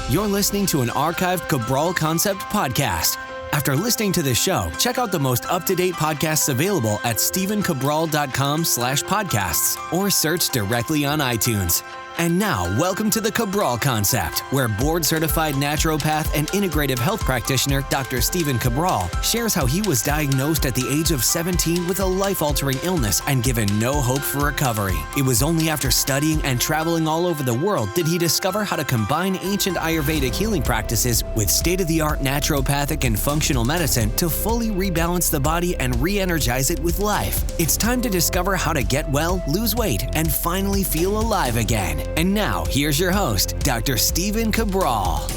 You're listening to an archived Cabral Concept podcast. After listening to this show, check out the most up-to-date podcasts available at stephencabral.com/podcasts or search directly on iTunes. And now, welcome to the Cabral Concept, where board-certified naturopath and integrative health practitioner Dr. Stephen Cabral shares how he was diagnosed at the age of 17 with a life-altering illness and given no hope for recovery. It was only after studying and traveling all over the world did he discover how to combine ancient Ayurvedic healing practices with state-of-the-art naturopathic and functional medicine to fully rebalance the body and re-energize it with life. It's time to discover how to get well, lose weight, and finally feel alive again. And now, here's your host, Dr. Stephen Cabral.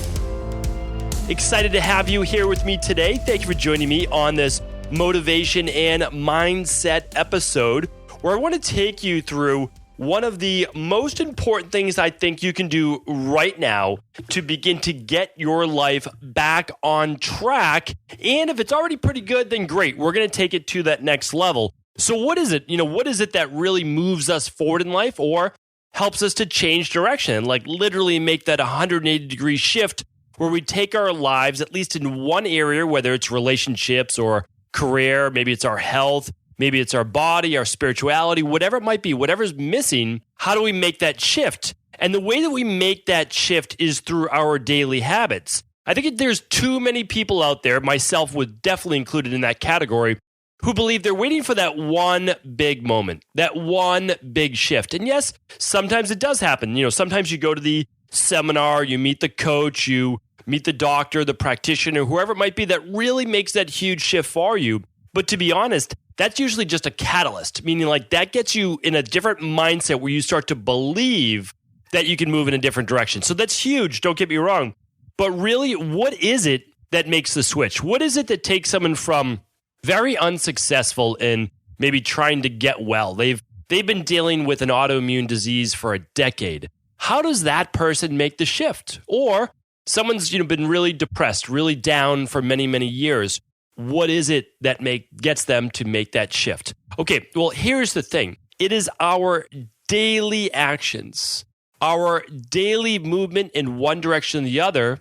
Excited to have you here with me today. Thank you for joining me on this motivation and mindset episode, where I want to take you through one of the most important things I think you can do right now to begin to get your life back on track. And if it's already pretty good, then great. We're going to take it to that next level. So what is it? What is it that really moves us forward in life or helps us to change direction, like literally make that 180-degree shift where we take our lives, at least in one area, whether it's relationships or career, maybe it's our health, maybe it's our body, our spirituality, whatever it might be, whatever's missing, how do we make that shift? And the way that we make that shift is through our daily habits. I think there's too many people out there, myself was definitely included in that category, who believe they're waiting for that one big moment, that one big shift. And yes, sometimes it does happen. Sometimes you go to the seminar, you meet the coach, you meet the doctor, the practitioner, whoever it might be that really makes that huge shift for you. But to be honest, that's usually just a catalyst, meaning like that gets you in a different mindset where you start to believe that you can move in a different direction. So that's huge, don't get me wrong. But really, what is it that makes the switch? What is it that takes someone from very unsuccessful in maybe trying to get well? They've been dealing with an autoimmune disease for a decade. How does that person make the shift? Or someone's been really depressed, really down for many, many years. What is it that gets them to make that shift? Okay, well, here's the thing. It is our daily actions, our daily movement in one direction or the other,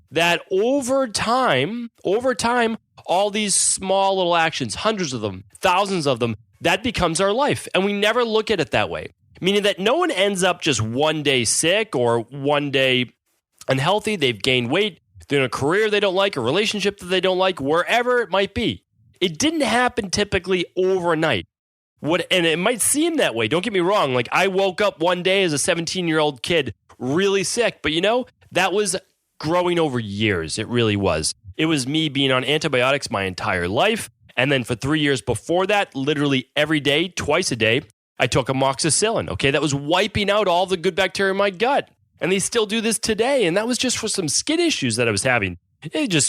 that over time, all these small little actions, hundreds of them, thousands of them, that becomes our life. And we never look at it that way. Meaning that no one ends up just one day sick or one day unhealthy. They've gained weight. They're in a career they don't like, a relationship that they don't like, wherever it might be. It didn't happen typically overnight. And it might seem that way. Don't get me wrong. Like I woke up one day as a 17-year-old kid really sick. But that was growing over years. It really was. It was me being on antibiotics my entire life. And then for 3 years before that, literally every day, twice a day, I took amoxicillin. Okay, that was wiping out all the good bacteria in my gut. And they still do this today. And that was just for some skin issues that I was having.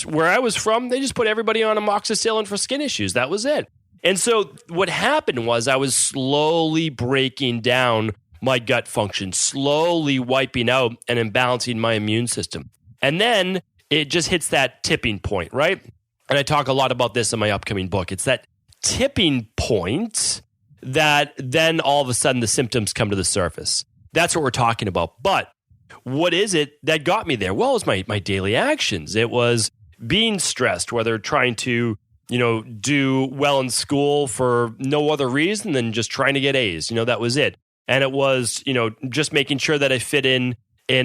Where I was from, they just put everybody on amoxicillin for skin issues. That was it. And so what happened was I was slowly breaking down my gut function, slowly wiping out and imbalancing my immune system. And then it just hits that tipping point, right? And I talk a lot about this in my upcoming book. It's that tipping point that then all of a sudden the symptoms come to the surface. That's what we're talking about. But what is it that got me there? Well, it was my daily actions. It was being stressed, whether trying to, do well in school for no other reason than just trying to get A's. That was it. And it was, just making sure that I fit in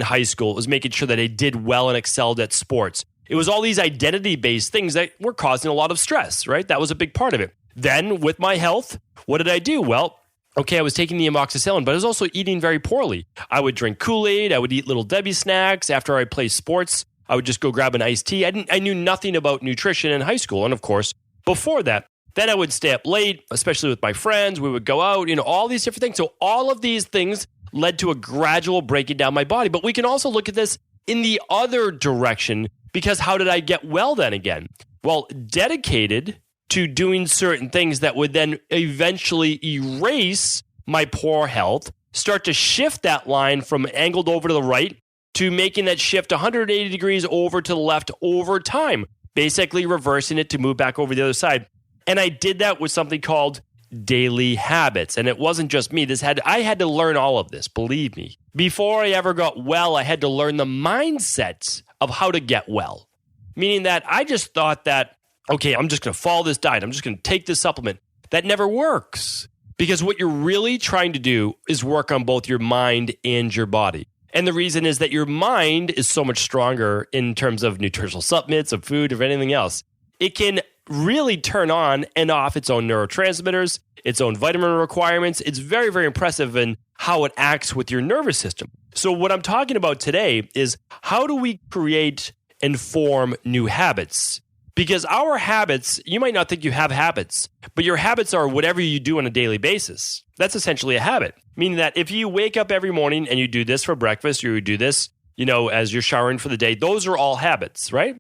high school. It was making sure that I did well and excelled at sports. It was all these identity-based things that were causing a lot of stress, right? That was a big part of it. Then with my health, what did I do? Well, okay, I was taking the amoxicillin, but I was also eating very poorly. I would drink Kool-Aid. I would eat Little Debbie snacks. After I played sports, I would just go grab an iced tea. I knew nothing about nutrition in high school. And of course, before that, then I would stay up late, especially with my friends. We would go out, all these different things. So all of these things led to a gradual breaking down my body. But we can also look at this in the other direction, because how did I get well then again? Well, dedicated to doing certain things that would then eventually erase my poor health, start to shift that line from angled over to the right to making that shift 180 degrees over to the left over time, basically reversing it to move back over the other side. And I did that with something called daily habits. And it wasn't just me. I had to learn all of this, believe me. Before I ever got well, I had to learn the mindset of how to get well. Meaning that I just thought that, okay, I'm just going to follow this diet. I'm just going to take this supplement. That never works. Because what you're really trying to do is work on both your mind and your body. And the reason is that your mind is so much stronger in terms of nutritional supplements, of food, of anything else. It can really turn on and off its own neurotransmitters, its own vitamin requirements. It's very, very impressive in how it acts with your nervous system. So what I'm talking about today is how do we create and form new habits? Because our habits, you might not think you have habits, but your habits are whatever you do on a daily basis. That's essentially a habit. Meaning that if you wake up every morning and you do this for breakfast, or you do this, as you're showering for the day, those are all habits, right?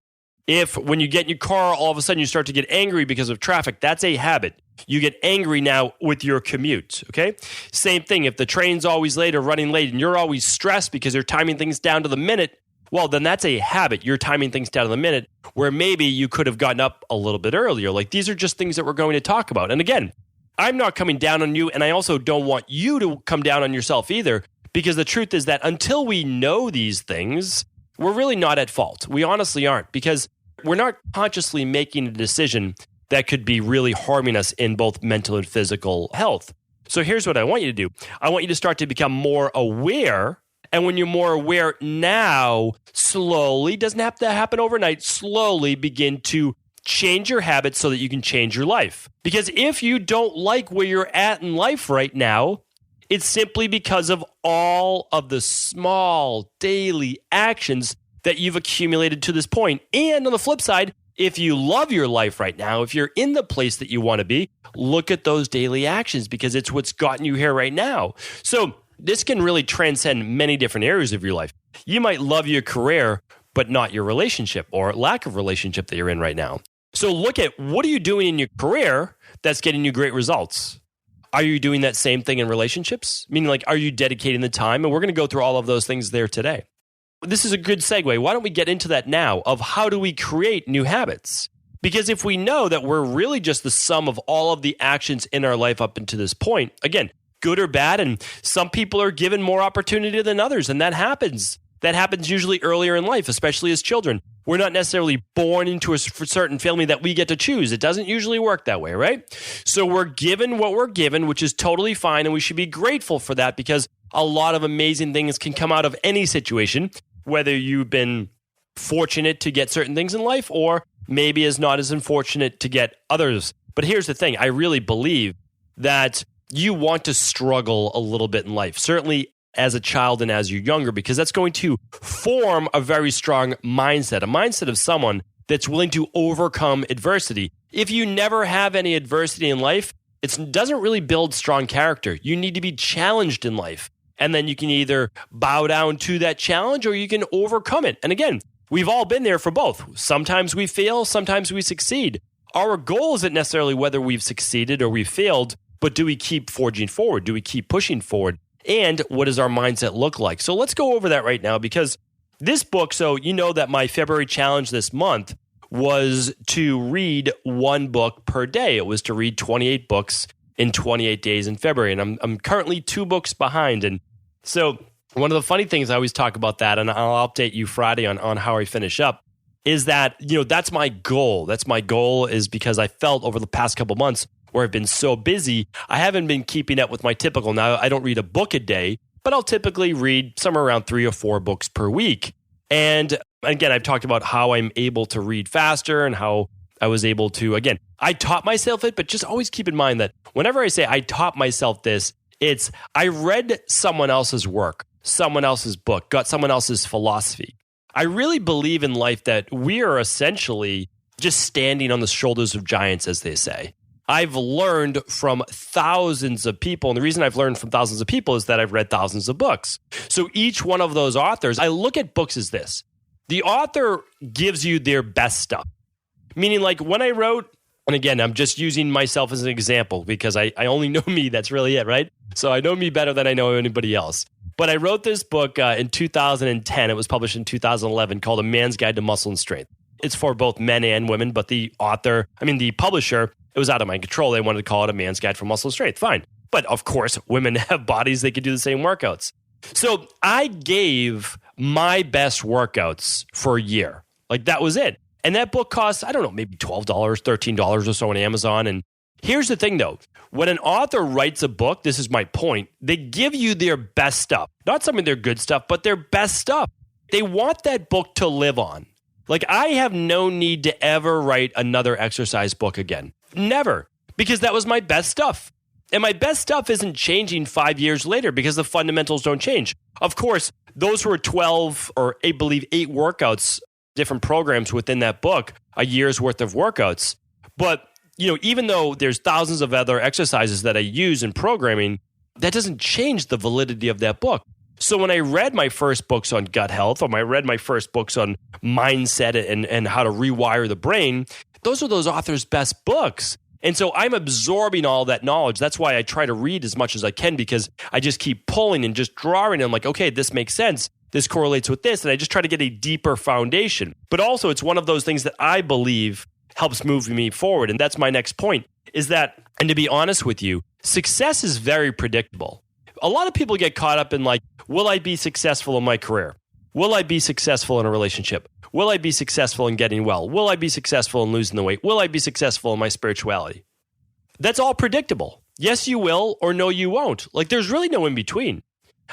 If when you get in your car, all of a sudden you start to get angry because of traffic, that's a habit. You get angry now with your commute, okay? Same thing, if the train's always late or running late and you're always stressed because you're timing things down to the minute, well, then that's a habit. You're timing things down to the minute where maybe you could have gotten up a little bit earlier. Like, these are just things that we're going to talk about. And again, I'm not coming down on you, and I also don't want you to come down on yourself either, because the truth is that until we know these things, we're really not at fault. We honestly aren't, because we're not consciously making a decision that could be really harming us in both mental and physical health. So here's what I want you to do. I want you to start to become more aware. And when you're more aware now, slowly, doesn't have to happen overnight, slowly begin to change your habits so that you can change your life. Because if you don't like where you're at in life right now, it's simply because of all of the small daily actions that you've accumulated to this point. And on the flip side, if you love your life right now, if you're in the place that you want to be, look at those daily actions, because it's what's gotten you here right now. So this can really transcend many different areas of your life. You might love your career, but not your relationship or lack of relationship that you're in right now. So look at, what are you doing in your career that's getting you great results? Are you doing that same thing in relationships? Meaning, like, are you dedicating the time? And we're going to go through all of those things there today. This is a good segue. Why don't we get into that now of how do we create new habits? Because if we know that we're really just the sum of all of the actions in our life up until this point, again, good or bad, and some people are given more opportunity than others, and that happens. That happens usually earlier in life, especially as children. We're not necessarily born into a certain family that we get to choose. It doesn't usually work that way, right? So we're given what we're given, which is totally fine, and we should be grateful for that, because a lot of amazing things can come out of any situation, whether you've been fortunate to get certain things in life or maybe is not as unfortunate to get others. But here's the thing. I really believe that you want to struggle a little bit in life, certainly as a child and as you're younger, because that's going to form a very strong mindset, a mindset of someone that's willing to overcome adversity. If you never have any adversity in life, it doesn't really build strong character. You need to be challenged in life. And then you can either bow down to that challenge or you can overcome it. And again, we've all been there for both. Sometimes we fail, sometimes we succeed. Our goal isn't necessarily whether we've succeeded or we've failed, but do we keep forging forward? Do we keep pushing forward? And what does our mindset look like? So let's go over that right now, because this book, so you know that my February challenge this month was to read one book per day. It was to read 28 books in 28 days in February. And I'm currently 2 books behind. And so one of the funny things, I always talk about that, and I'll update you Friday on how I finish up, is that, that's my goal. That's my goal, is because I felt over the past couple months where I've been so busy, I haven't been keeping up with my typical. Now, I don't read a book a day, but I'll typically read somewhere around 3 or 4 books per week. And again, I've talked about how I'm able to read faster and how I was able to, again, I taught myself it, but just always keep in mind that whenever I say I taught myself this, it's I read someone else's work, someone else's book, got someone else's philosophy. I really believe in life that we are essentially just standing on the shoulders of giants, as they say. I've learned from thousands of people. And the reason I've learned from thousands of people is that I've read thousands of books. So each one of those authors, I look at books as this. The author gives you their best stuff. Meaning, like when I wrote, and again, I'm just using myself as an example because I only know me. That's really it, right? So I know me better than I know anybody else. But I wrote this book in 2010. It was published in 2011, called A Man's Guide to Muscle and Strength. It's for both men and women, but the publisher, it was out of my control. They wanted to call it A Man's Guide for Muscle and Strength. Fine. But of course, women have bodies. They could do the same workouts. So I gave my best workouts for a year. Like that was it. And that book costs, I don't know, maybe $12, $13 or so on Amazon. And here's the thing though, when an author writes a book, this is my point, they give you their best stuff. Not some of their good stuff, but their best stuff. They want that book to live on. Like I have no need to ever write another exercise book again. Never. Because that was my best stuff. And my best stuff isn't changing 5 years later because the fundamentals don't change. Of course, those were 12 or I believe 8 workouts, different programs within that book, a year's worth of workouts. But, even though there's thousands of other exercises that I use in programming, that doesn't change the validity of that book. So when I read my first books on gut health, or I read my first books on mindset and how to rewire the brain, those are those authors' best books. And so I'm absorbing all that knowledge. That's why I try to read as much as I can, because I just keep pulling and just drawing. And I'm like, okay, this makes sense. This correlates with this. And I just try to get a deeper foundation. But also it's one of those things that I believe helps move me forward. And that's my next point is that, and to be honest with you, success is very predictable. A lot of people get caught up in like, will I be successful in my career? Will I be successful in a relationship? Will I be successful in getting well? Will I be successful in losing the weight? Will I be successful in my spirituality? That's all predictable. Yes, you will, or no, you won't. Like there's really no in between.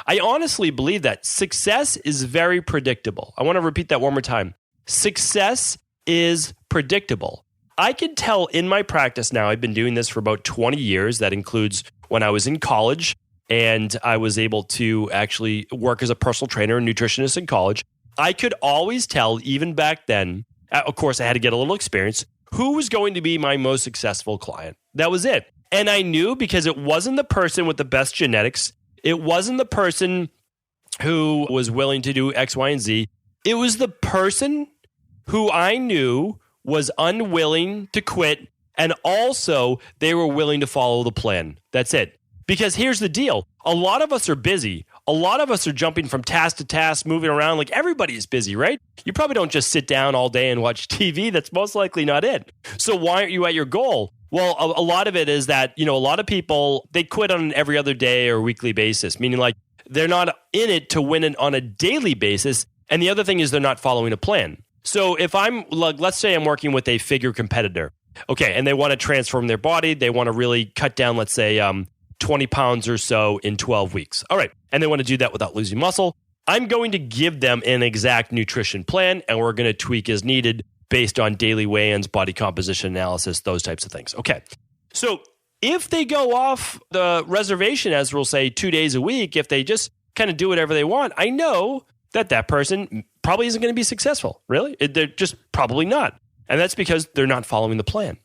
I honestly believe that success is very predictable. I want to repeat that one more time. Success is predictable. I can tell in my practice now, I've been doing this for about 20 years. That includes when I was in college and I was able to actually work as a personal trainer and nutritionist in college. I could always tell, even back then, of course, I had to get a little experience, who was going to be my most successful client. That was it. And I knew because it wasn't the person with the best genetics. It wasn't the person who was willing to do X, Y, and Z. It was the person who I knew was unwilling to quit, and also they were willing to follow the plan. That's it. Because here's the deal. A lot of us are busy. A lot of us are jumping from task to task, moving around. Like everybody is busy, right? You probably don't just sit down all day and watch TV. That's most likely not it. So why aren't you at your goal? Well, a lot of it is that, a lot of people, they quit on an every other day or weekly basis, meaning like they're not in it to win it on a daily basis. And the other thing is they're not following a plan. So if I'm, like, let's say I'm working with a figure competitor, okay, and they want to transform their body. They want to really cut down, let's say, 20 pounds or so in 12 weeks. All right. And they want to do that without losing muscle. I'm going to give them an exact nutrition plan, and we're going to tweak as needed based on daily weigh-ins, body composition analysis, those types of things. Okay. So if they go off the reservation, as we'll say, 2 days a week, if they just kind of do whatever they want, I know that person probably isn't going to be successful. Really? They're just probably not. And that's because they're not following the plan.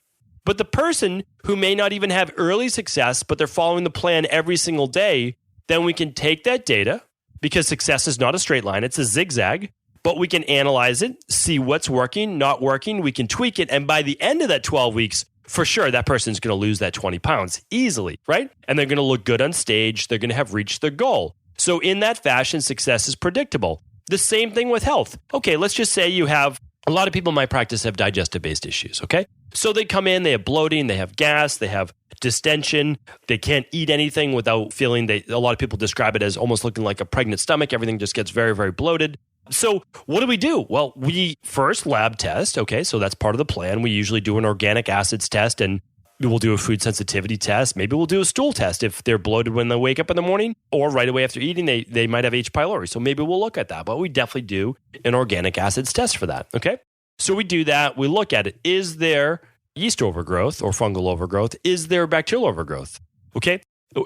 But the person who may not even have early success, but they're following the plan every single day, then we can take that data, because success is not a straight line, it's a zigzag, but we can analyze it, see what's working, not working, we can tweak it, and by the end of that 12 weeks, for sure, that person's going to lose that 20 pounds easily, right? And they're going to look good on stage, they're going to have reached their goal. So in that fashion, success is predictable. The same thing with health. Okay, let's just say you have, a lot of people in my practice have digestive-based issues, okay? So they come in, they have bloating, they have gas, they have distension, they can't eat anything without feeling, a lot of people describe it as almost looking like a pregnant stomach. Everything just gets very, very bloated. So what do? Well, we first lab test, okay? So that's part of the plan. We usually do an organic acids test, and we'll do a food sensitivity test. Maybe we'll do a stool test if they're bloated when they wake up in the morning, or right away after eating, they might have H. pylori. So maybe we'll look at that, but we definitely do an organic acids test for that, okay? So we do that. We look at it. Is there yeast overgrowth or fungal overgrowth? Is there bacterial overgrowth? Okay.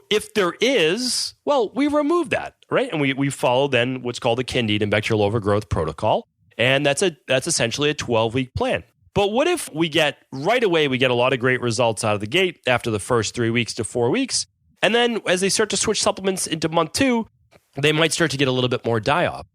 If there is, well, we remove that, right? And we follow then what's called the Candida and bacterial overgrowth protocol. And that's essentially a 12-week plan. But what if we get right away, we get a lot of great results out of the gate after the first 3 weeks to 4 weeks. And then as they start to switch supplements into month 2, they might start to get a little bit more die-off.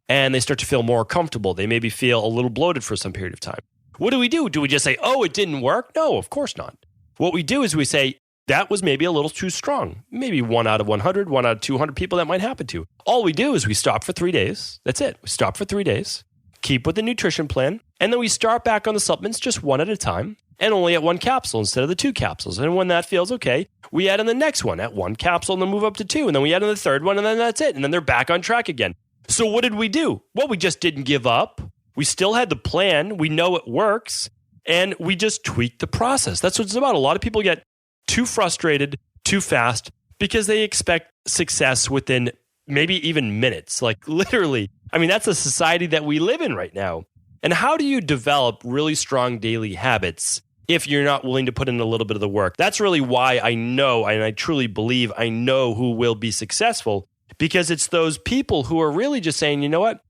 And they start to feel more comfortable. They maybe feel a little bloated for some period of time. What do? Do we just say, oh, it didn't work? No, of course not. What we do is we say, that was maybe a little too strong. Maybe 1 out of 100, 1 out of 200 people that might happen to. All we do is we stop for 3 days. That's it. We stop for 3 days, keep with the nutrition plan, and then we start back on the supplements just one at a time and only at one capsule instead of the 2 capsules. And when that feels okay, we add in the next one at 1 capsule and then move up to 2. And then we add in the third one and then that's it. And then they're back on track again. So what did we do? Well, we just didn't give up. We still had the plan. We know it works. And we just tweaked the process. That's what it's about. A lot of people get too frustrated too fast because they expect success within maybe even minutes. Like literally, I mean, that's a society that we live in right now. And how do you develop really strong daily habits if you're not willing to put in a little bit of the work? That's really why I know, and I truly believe I know who will be successful, because it's those people who are really just saying, you know what?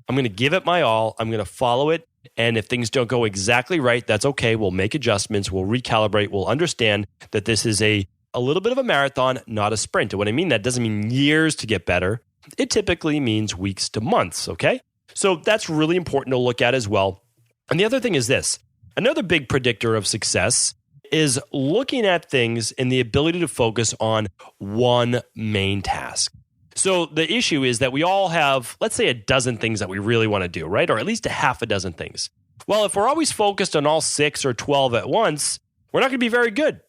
I'm going to give it my all. I'm going to follow it. And if things don't go exactly right, that's okay. We'll make adjustments. We'll recalibrate. We'll understand that this is a little bit of a marathon, not a sprint. And what I mean, that doesn't mean years to get better. It typically means weeks to months, okay? So that's really important to look at as well. And the other thing is this. Another big predictor of success is looking at things and the ability to focus on one main task. So the issue is that we all have, let's say, a dozen things that we really want to do, right? Or at least a half a dozen things. Well, if we're always focused on all 6 or 12 at once, we're not going to be very good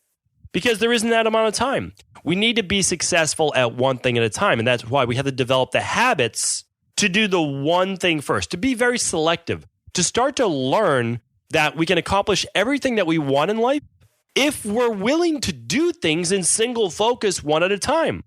because there isn't that amount of time. We need to be successful at one thing at a time. And that's why we have to develop the habits to do the one thing first, to be very selective, to start to learn that we can accomplish everything that we want in life if we're willing to do things in single focus one at a time.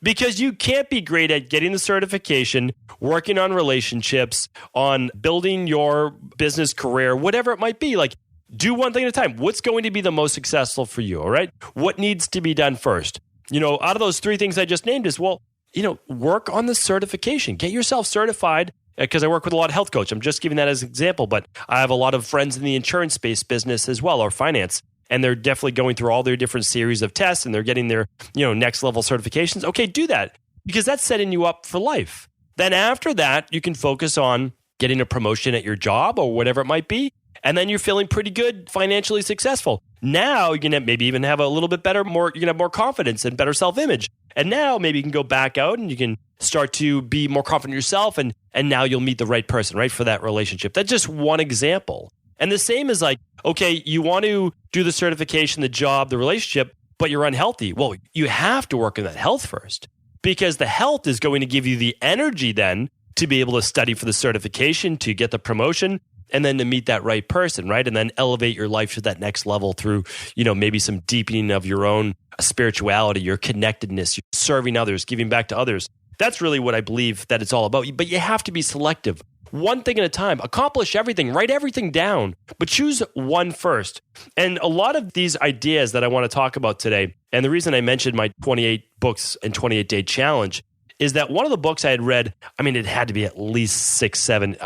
Because you can't be great at getting the certification, working on relationships, on building your business career, whatever it might be. Like, do one thing at a time. What's going to be the most successful for you, all right? What needs to be done first? Out of those 3 things I just named is, work on the certification. Get yourself certified, because I work with a lot of health coaches. I'm just giving that as an example, but I have a lot of friends in the insurance-based business as well, or finance. And they're definitely going through all their different series of tests and they're getting their, next level certifications. Okay, do that because that's setting you up for life. Then after that, you can focus on getting a promotion at your job or whatever it might be. And then you're feeling pretty good, financially successful. Now you're going to maybe even have a little bit better, you're going to have more confidence and better self-image. And now maybe you can go back out and you can start to be more confident in yourself. And now you'll meet the right person, right, for that relationship. That's just one example. And the same is like, okay, you want to do the certification, the job, the relationship, but you're unhealthy. Well, you have to work on that health first because the health is going to give you the energy then to be able to study for the certification, to get the promotion, and then to meet that right person, right? And then elevate your life to that next level through, maybe some deepening of your own spirituality, your connectedness, serving others, giving back to others. That's really what I believe that it's all about. But you have to be selective. One thing at a time, accomplish everything, write everything down, but choose one first. And a lot of these ideas that I want to talk about today, and the reason I mentioned my 28 books and 28-day challenge is that one of the books I had read, it had to be at least 6, 7,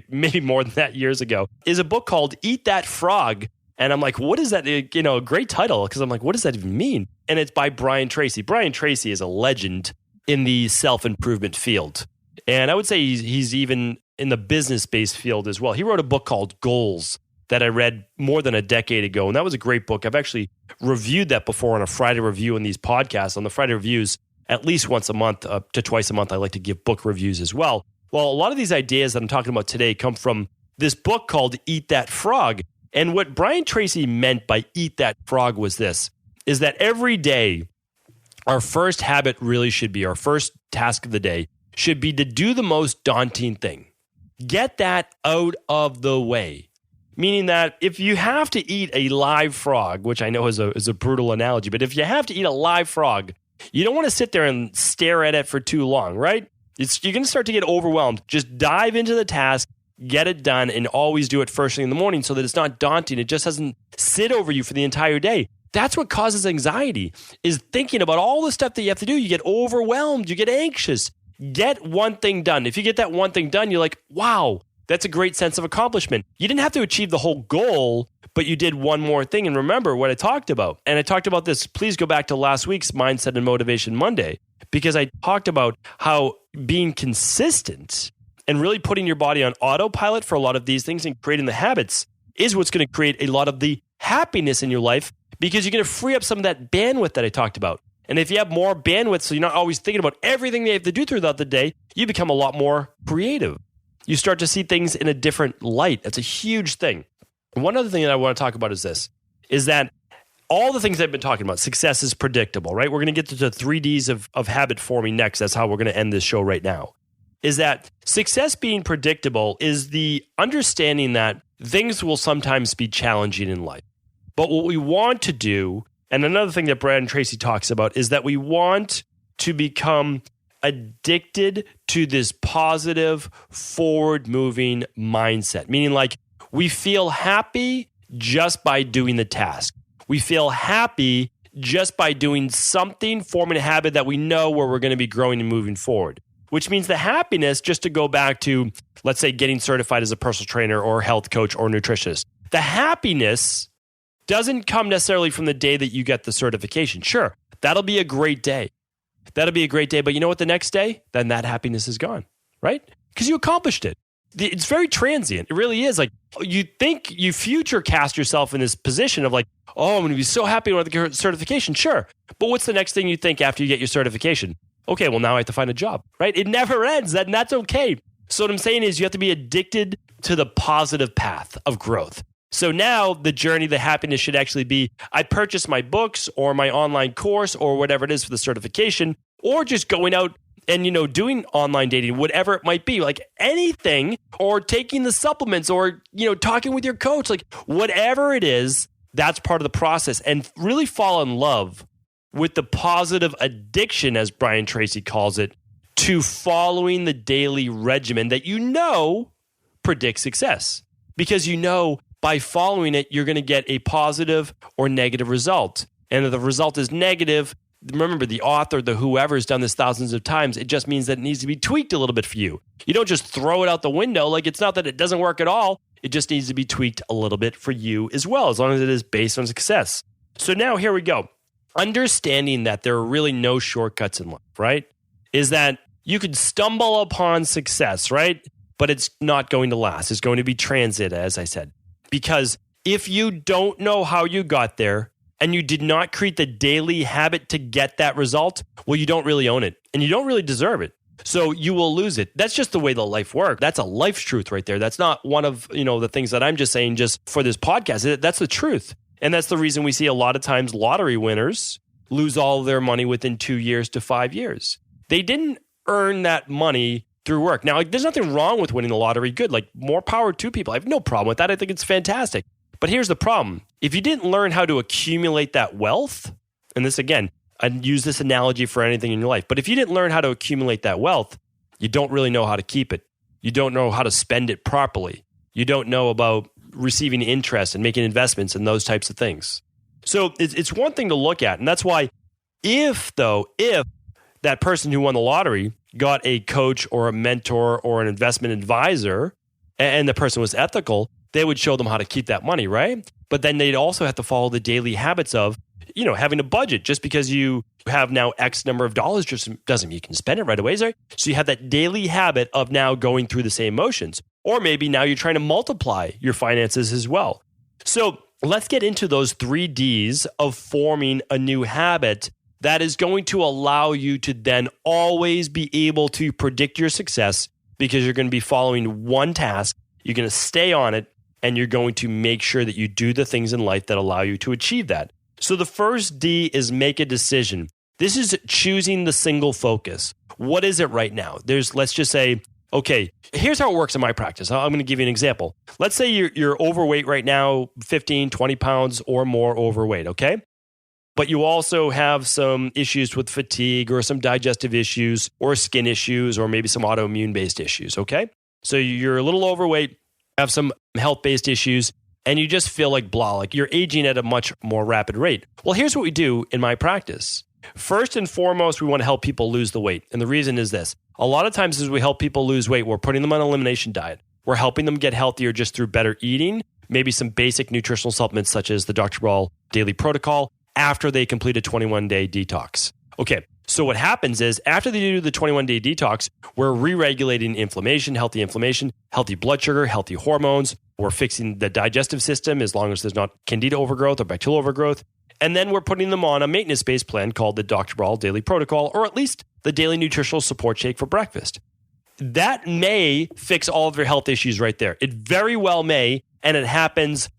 maybe more than that years ago, is a book called Eat That Frog. And I'm like, what is that? A great title, because I'm like, what does that even mean? And it's by Brian Tracy. Brian Tracy is a legend in the self-improvement field. And I would say he's even in the business-based field as well. He wrote a book called Goals that I read more than a decade ago. And that was a great book. I've actually reviewed that before on a Friday review in these podcasts. On the Friday reviews, at least once a month to twice a month, I like to give book reviews as well. Well, a lot of these ideas that I'm talking about today come from this book called Eat That Frog. And what Brian Tracy meant by Eat That Frog was this, is that every day, our first habit really should be, our first task of the day should be to do the most daunting thing. Get that out of the way. Meaning that if you have to eat a live frog, which I know is a brutal analogy, but if you have to eat a live frog, you don't want to sit there and stare at it for too long, right? You're going to start to get overwhelmed. Just dive into the task, get it done, and always do it first thing in the morning so that it's not daunting. It just doesn't sit over you for the entire day. That's what causes anxiety, is thinking about all the stuff that you have to do. You get overwhelmed. You get anxious. Get one thing done. If you get that one thing done, you're like, wow, that's a great sense of accomplishment. You didn't have to achieve the whole goal, but you did one more thing. And remember what I talked about. And I talked about this. Please go back to last week's Mindset and Motivation Monday, because I talked about how being consistent and really putting your body on autopilot for a lot of these things and creating the habits is what's going to create a lot of the happiness in your life, because you're going to free up some of that bandwidth that I talked about. And if you have more bandwidth, so you're not always thinking about everything they have to do throughout the day, you become a lot more creative. You start to see things in a different light. That's a huge thing. One other thing that I want to talk about is this, is that all the things I've been talking about, success is predictable, right? We're going to get to the 3Ds of habit forming next. That's how we're going to end this show right now. Is that success being predictable is the understanding that things will sometimes be challenging in life. But what we want to do, and another thing that Brad and Tracy talks about, is that we want to become addicted to this positive, forward-moving mindset. Meaning like we feel happy just by doing the task. We feel happy just by doing something, forming a habit that we know where we're going to be growing and moving forward. Which means the happiness, just to go back to, let's say, getting certified as a personal trainer or health coach or nutritionist. The happiness doesn't come necessarily from the day that you get the certification. Sure, that'll be a great day. That'll be a great day. But you know what, the next day, then that happiness is gone, right? Because you accomplished it. It's very transient. It really is. Like, you think you future cast yourself in this position of like, oh, I'm going to be so happy when I get certification. Sure. But what's the next thing you think after you get your certification? Okay, well, now I have to find a job, right? It never ends. And that's okay. So what I'm saying is you have to be addicted to the positive path of growth. So now the journey, the happiness should actually be, I purchased my books or my online course or whatever it is for the certification, or just going out and, doing online dating, whatever it might be, like anything, or taking the supplements or, talking with your coach, like whatever it is, that's part of the process. And really fall in love with the positive addiction, as Brian Tracy calls it, to following the daily regimen that predicts success. Because by following it, you're going to get a positive or negative result. And if the result is negative, remember, the author, the whoever has done this thousands of times, it just means that it needs to be tweaked a little bit for you. You don't just throw it out the window. Like, it's not that it doesn't work at all. It just needs to be tweaked a little bit for you as well, as long as it is based on success. So now here we go. Understanding that there are really no shortcuts in life, right? Is that you could stumble upon success, right? But it's not going to last. It's going to be transit, as I said. Because if you don't know how you got there and you did not create the daily habit to get that result, well, you don't really own it and you don't really deserve it. So you will lose it. That's just the way the life works. That's a life's truth right there. That's not one of, the things that I'm just saying just for this podcast. That's the truth. And that's the reason we see a lot of times lottery winners lose all of their money within 2 years to 5 years. They didn't earn that money through work. Now, there's nothing wrong with winning the lottery. Good. Like, more power to people. I have no problem with that. I think it's fantastic. But here's the problem. If you didn't learn how to accumulate that wealth, and this again, I'd use this analogy for anything in your life, but if you didn't learn how to accumulate that wealth, you don't really know how to keep it. You don't know how to spend it properly. You don't know about receiving interest and making investments and those types of things. So it's one thing to look at. And that's why if that person who won the lottery got a coach or a mentor or an investment advisor and the person was ethical, they would show them how to keep that money, right? But then they'd also have to follow the daily habits of, having a budget. Just because you have now X number of dollars just doesn't mean you can spend it right away, right? So you have that daily habit of now going through the same motions. Or maybe now you're trying to multiply your finances as well. So let's get into those 3 Ds of forming a new habit that is going to allow you to then always be able to predict your success, because you're going to be following one task, you're going to stay on it, and you're going to make sure that you do the things in life that allow you to achieve that. So the first D is make a decision. This is choosing the single focus. What is it right now? Let's just say, okay, here's how it works in my practice. I'm going to give you an example. Let's say you're overweight right now, 15, 20 pounds or more overweight, okay? But you also have some issues with fatigue or some digestive issues or skin issues or maybe some autoimmune-based issues, okay? So you're a little overweight, have some health-based issues, and you just feel like blah, like you're aging at a much more rapid rate. Well, here's what we do in my practice. First and foremost, we want to help people lose the weight. And the reason is this. A lot of times as we help people lose weight, we're putting them on an elimination diet. We're helping them get healthier just through better eating, maybe some basic nutritional supplements such as the Dr. Cabral Daily Protocol after they complete a 21-day detox. Okay, so what happens is after they do the 21-day detox, we're re-regulating inflammation, healthy blood sugar, healthy hormones. We're fixing the digestive system as long as there's not candida overgrowth or bacterial overgrowth. And then we're putting them on a maintenance-based plan called the Dr. Cabral Daily Protocol, or at least the Daily Nutritional Support Shake for breakfast. that may fix all of your health issues right there. It very well may, and it happens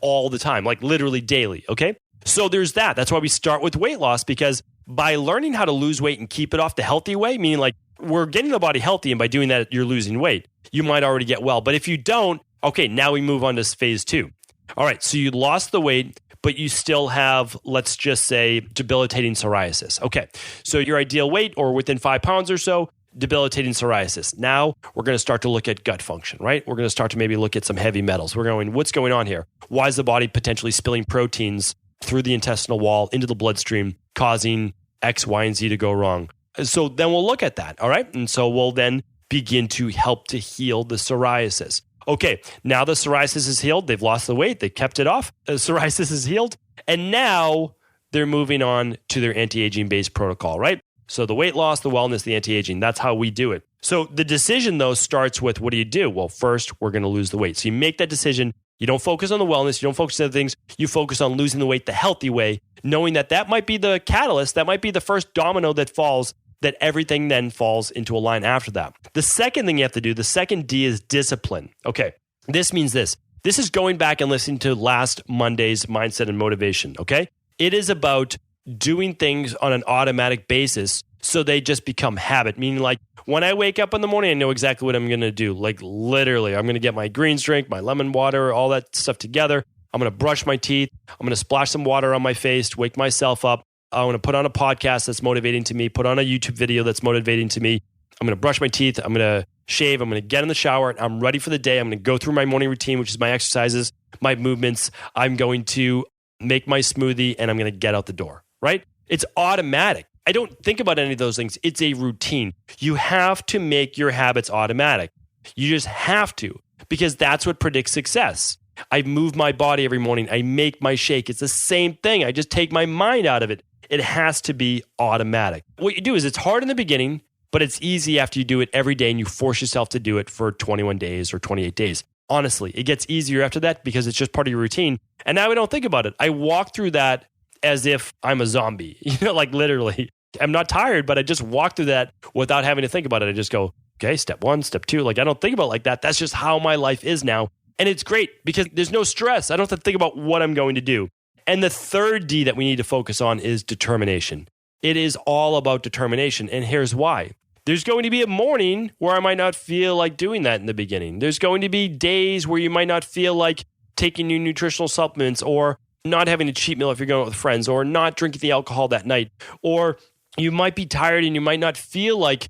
all the time, like literally daily, okay? So there's that. That's why we start with weight loss, because by learning how to lose weight and keep it off the healthy way, meaning like we're getting the body healthy, and by doing that, you're losing weight. You might already get well. But if you don't, okay, now we move on to phase 2. All right, so you lost the weight, but you still have, let's just say, debilitating psoriasis. Okay, so your ideal weight, or within 5 pounds or so, debilitating psoriasis. Now we're going to start to look at gut function, right? We're going to start to maybe look at some heavy metals. We're going, what's going on here? Why is the body potentially spilling proteins through the intestinal wall into the bloodstream, causing X, Y, and Z to go wrong? So then we'll look at that, all right? And so we'll then begin to help to heal the psoriasis. Okay, now the psoriasis is healed. They've lost the weight. They kept it off. The psoriasis is healed. And now they're moving on to their anti-aging based protocol, right? So the weight loss, the wellness, the anti-aging, that's how we do it. So the decision, though, starts with, what do you do? Well, first, we're going to lose the weight. So you make that decision. You don't focus on the wellness. You don't focus on other things. You focus on losing the weight the healthy way, knowing that that might be the catalyst. That might be the first domino that falls, that everything then falls into a line after that. The second thing you have to do, the second D, is discipline. Okay, this means this. This is going back and listening to last Monday's Mindset and Motivation, okay? It is about doing things on an automatic basis so they just become habit, meaning like when I wake up in the morning, I know exactly what I'm going to do. Like literally, I'm going to get my greens drink, my lemon water, all that stuff together. I'm going to brush my teeth. I'm going to splash some water on my face, wake myself up. I'm going to put on a podcast that's motivating to me, put on a YouTube video that's motivating to me. I'm going to brush my teeth. I'm going to shave. I'm going to get in the shower. I'm ready for the day. I'm going to go through my morning routine, which is my exercises, my movements. I'm going to make my smoothie, and I'm going to get out the door, right? It's automatic. I don't think about any of those things. It's a routine. You have to make your habits automatic. You just have to, because that's what predicts success. I move my body every morning. I make my shake. It's the same thing. I just take my mind out of it. It has to be automatic. What you do is, it's hard in the beginning, but it's easy after you do it every day and you force yourself to do it for 21 days or 28 days. Honestly, it gets easier after that because it's just part of your routine. And now I don't think about it. I walk through that as if I'm a zombie, like literally. I'm not tired, but I just walk through that without having to think about it. I just go, okay, step 1, step 2. Like I don't think about it like that. That's just how my life is now. And it's great because there's no stress. I don't have to think about what I'm going to do. And the third D that we need to focus on is determination. It is all about determination. And here's why. There's going to be a morning where I might not feel like doing that in the beginning. There's going to be days where you might not feel like taking your nutritional supplements, or not having a cheat meal if you're going out with friends, or not drinking the alcohol that night. Or you might be tired and you might not feel like,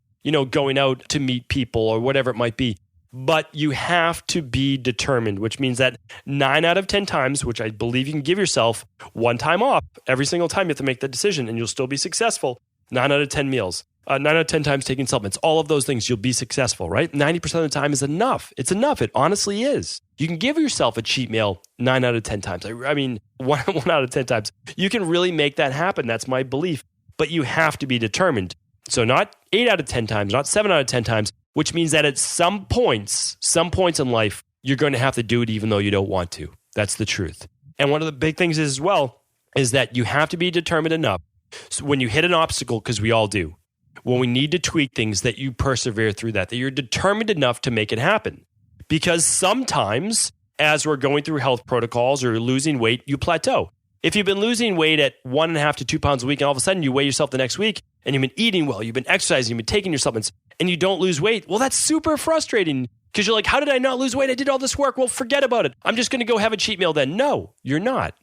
going out to meet people or whatever it might be. But you have to be determined, which means that 9 out of 10 times, which I believe you can give yourself one time off, every single time you have to make that decision and you'll still be successful. 9 out of 10 meals, 9 out of 10 times taking supplements, all of those things, you'll be successful, right? 90% of the time is enough. It's enough. It honestly is. You can give yourself a cheat meal 9 out of 10 times. I mean, one out of 10 times. You can really make that happen. That's my belief. But you have to be determined. So not 8 out of 10 times, not 7 out of 10 times, which means that at some points in life, you're going to have to do it even though you don't want to. That's the truth. And one of the big things is, as well, is that you have to be determined enough. So when you hit an obstacle, because we all do, when we need to tweak things, that you persevere through that you're determined enough to make it happen. Because sometimes, as we're going through health protocols or losing weight, you plateau. If you've been losing weight at 1.5 to 2 pounds a week, and all of a sudden you weigh yourself the next week, and you've been eating well, you've been exercising, you've been taking your supplements, and you don't lose weight, well, that's super frustrating because you're like, how did I not lose weight? I did all this work. Well, forget about it. I'm just going to go have a cheat meal then. No, you're not,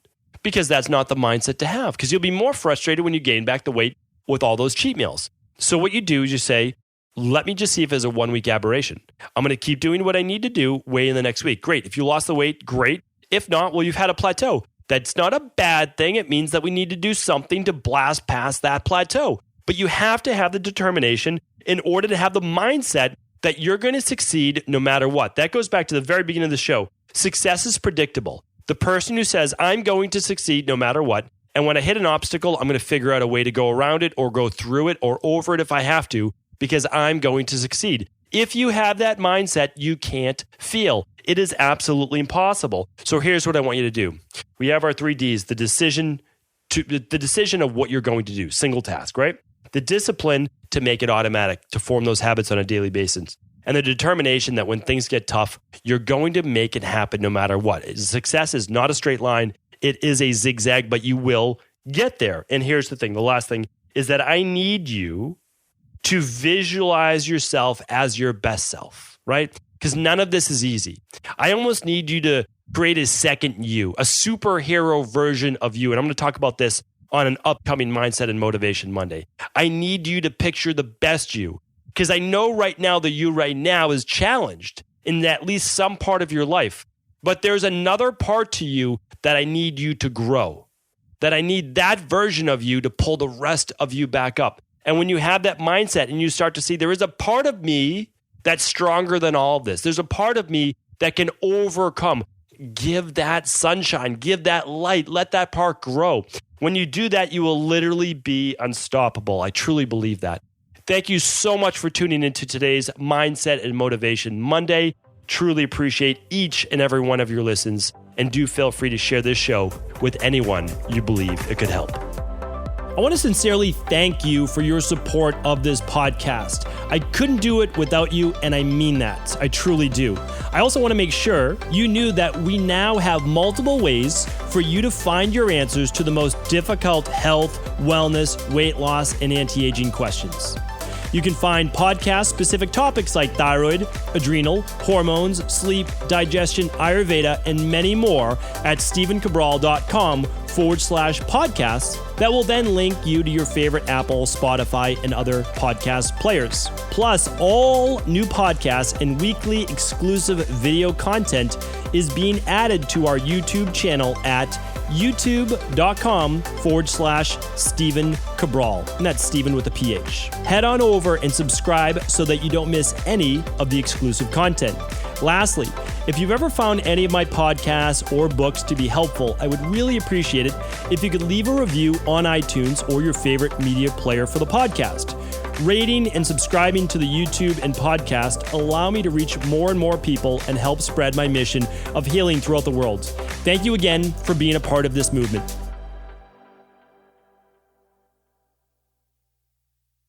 because that's not the mindset to have, because you'll be more frustrated when you gain back the weight with all those cheat meals. So what you do is you say, let me just see if it's a 1 week aberration. I'm going to keep doing what I need to do, weigh in the next week. Great. If you lost the weight, great. If not, well, you've had a plateau. That's not a bad thing. It means that we need to do something to blast past that plateau. But you have to have the determination in order to have the mindset that you're going to succeed no matter what. That goes back to the very beginning of the show. Success is predictable. The person who says, I'm going to succeed no matter what, and when I hit an obstacle, I'm going to figure out a way to go around it or go through it or over it if I have to, because I'm going to succeed. If you have that mindset, you can't fail. It is absolutely impossible. So here's what I want you to do. We have our 3 Ds, the decision of what you're going to do, single task, right? the discipline to make it automatic, to form those habits on a daily basis, and the determination that when things get tough, you're going to make it happen no matter what. Success is not a straight line. It is a zigzag, but you will get there. And here's the thing. The last thing is that I need you to visualize yourself as your best self, right? Because none of this is easy. I almost need you to create a second you, a superhero version of you. And I'm going to talk about this on an upcoming Mindset and Motivation Monday. I need you to picture the best you, because I know right now the you right now is challenged in at least some part of your life. But there's another part to you that I need you to grow, that I need that version of you to pull the rest of you back up. And when you have that mindset and you start to see there is a part of me that's stronger than all of this, there's a part of me that can overcome. Give that sunshine, give that light, let that part grow. When you do that, you will literally be unstoppable. I truly believe that. Thank you so much for tuning into today's Mindset and Motivation Monday. Truly appreciate each and every one of your listens, and do feel free to share this show with anyone you believe it could help. I want to sincerely thank you for your support of this podcast. I couldn't do it without you, and I mean that. I truly do. I also want to make sure you knew that we now have multiple ways for you to find your answers to the most difficult health, wellness, weight loss, and anti-aging questions. You can find podcast-specific topics like thyroid, adrenal, hormones, sleep, digestion, Ayurveda, and many more at stevencabral.com/podcasts that will then link you to your favorite Apple, Spotify, and other podcast players. Plus, all new podcasts and weekly exclusive video content is being added to our YouTube channel at youtube.com/Stephen Cabral. And that's Stephen with a PH. Head on over and subscribe so that you don't miss any of the exclusive content. Lastly, if you've ever found any of my podcasts or books to be helpful, I would really appreciate it if you could leave a review on iTunes or your favorite media player for the podcast. Rating and subscribing to the YouTube and podcast allow me to reach more and more people and help spread my mission of healing throughout the world. Thank you again for being a part of this movement.